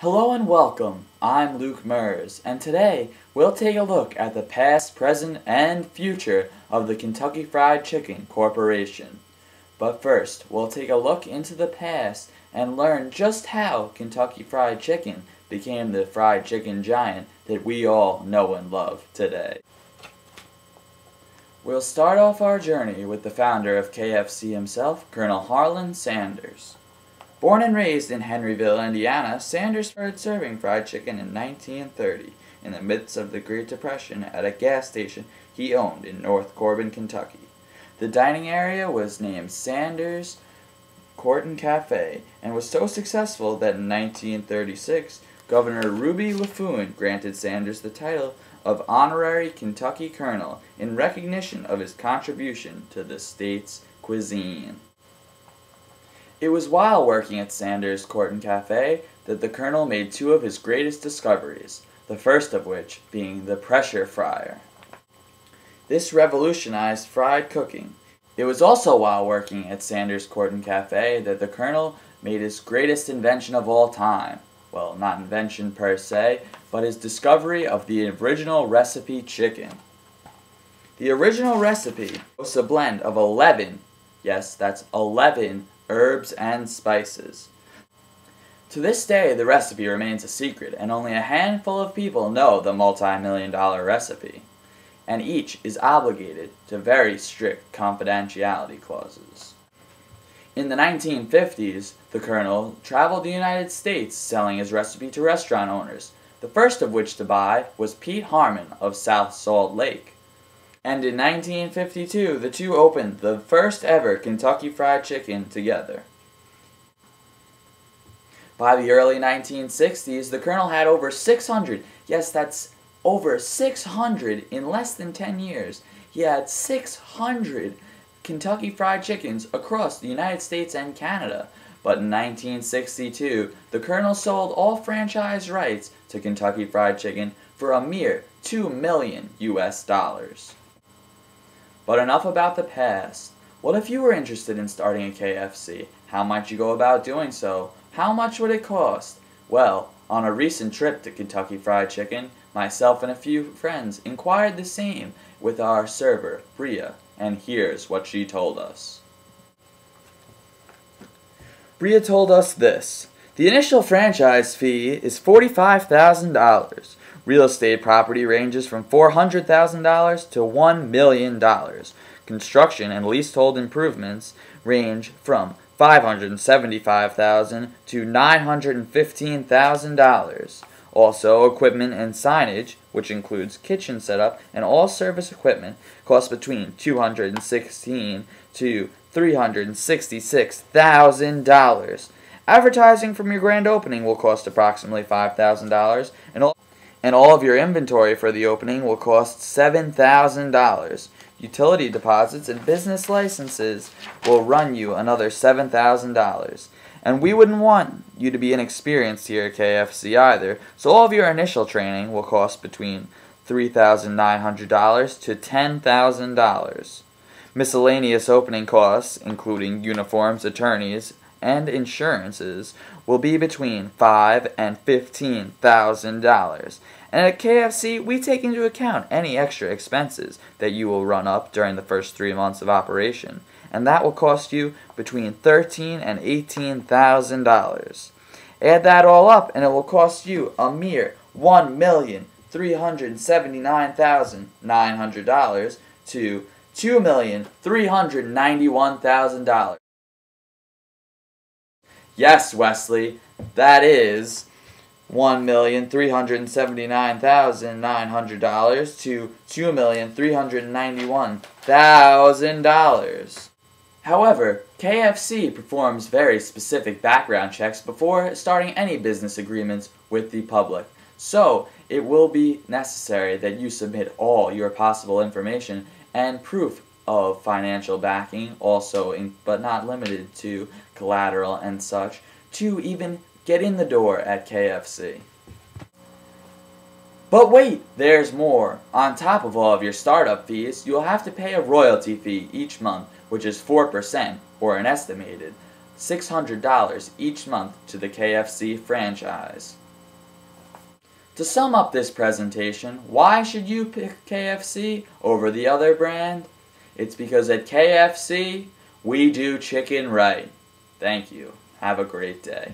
Hello and welcome. I'm Luke Mers, and today we'll take a look at the past, present, and future of the Kentucky Fried Chicken Corporation. But first, we'll take a look into the past and learn just how Kentucky Fried Chicken became the fried chicken giant that we all know and love today. We'll start off our journey with the founder of KFC himself, Colonel Harlan Sanders. Born and raised in Henryville, Indiana, Sanders started serving fried chicken in 1930 in the midst of the Great Depression at a gas station he owned in North Corbin, Kentucky. The dining area was named Sanders Court and Cafe and was so successful that in 1936, Governor Ruby LaFoon granted Sanders the title of Honorary Kentucky Colonel in recognition of his contribution to the state's cuisine. It was while working at Sanders Court and Cafe that the Colonel made two of his greatest discoveries, the first of which being the pressure fryer. This revolutionized fried cooking. It was also while working at Sanders Court and Cafe that the Colonel made his greatest invention of all time. Well, not invention per se, but his discovery of the original recipe chicken. The original recipe was a blend of 11, yes, that's 11, herbs and spices. To this day, the recipe remains a secret, and only a handful of people know the multi-million-dollar recipe, and each is obligated to very strict confidentiality clauses. In the 1950s, the Colonel traveled the United States selling his recipe to restaurant owners, the first of which to buy was Pete Harmon of South Salt Lake. And in 1952, the two opened the first ever Kentucky Fried Chicken together. By the early 1960s, the Colonel had over 600, yes, that's over 600 in less than 10 years. He had 600 Kentucky Fried Chickens across the United States and Canada. But in 1962, the Colonel sold all franchise rights to Kentucky Fried Chicken for a mere $2 million US. But enough about the past. What if you were interested in starting a KFC? How might you go about doing so? How much would it cost? Well, on a recent trip to Kentucky Fried Chicken, myself and a few friends inquired the same with our server, Bria, and here's what she told us. Bria told us this: the initial franchise fee is $45,000. Real estate property ranges from $400,000 to $1 million. Construction and leasehold improvements range from $575,000 to $915,000. Also, equipment and signage, which includes kitchen setup and all service equipment, costs between $216,000 to $366,000. Advertising from your grand opening will cost approximately $5,000, and all of your inventory for the opening will cost $7,000. Utility deposits and business licenses will run you another $7,000. And we wouldn't want you to be inexperienced here at KFC either, so all of your initial training will cost between $3,900 to $10,000. Miscellaneous opening costs, including uniforms, attorneys, and insurances, will be between $5,000 and $15,000. And at KFC, we take into account any extra expenses that you will run up during the first 3 months of operation, and that will cost you between $13,000 and $18,000. Add that all up, and it will cost you a mere $1,379,900 to $2,391,000. Yes, Wesley, that is $1,379,900 to $2,391,000. However, KFC performs very specific background checks before starting any business agreements with the public. So, it will be necessary that you submit all your possible information and proof of financial backing, but not limited to collateral and such, to even get in the door at KFC. But wait, there's more. On top of all of your startup fees, you'll have to pay a royalty fee each month, which is 4%, or an estimated $600 each month to the KFC franchise. To sum up this presentation, why should you pick KFC over the other brand? It's because at KFC, we do chicken right. Thank you. Have a great day.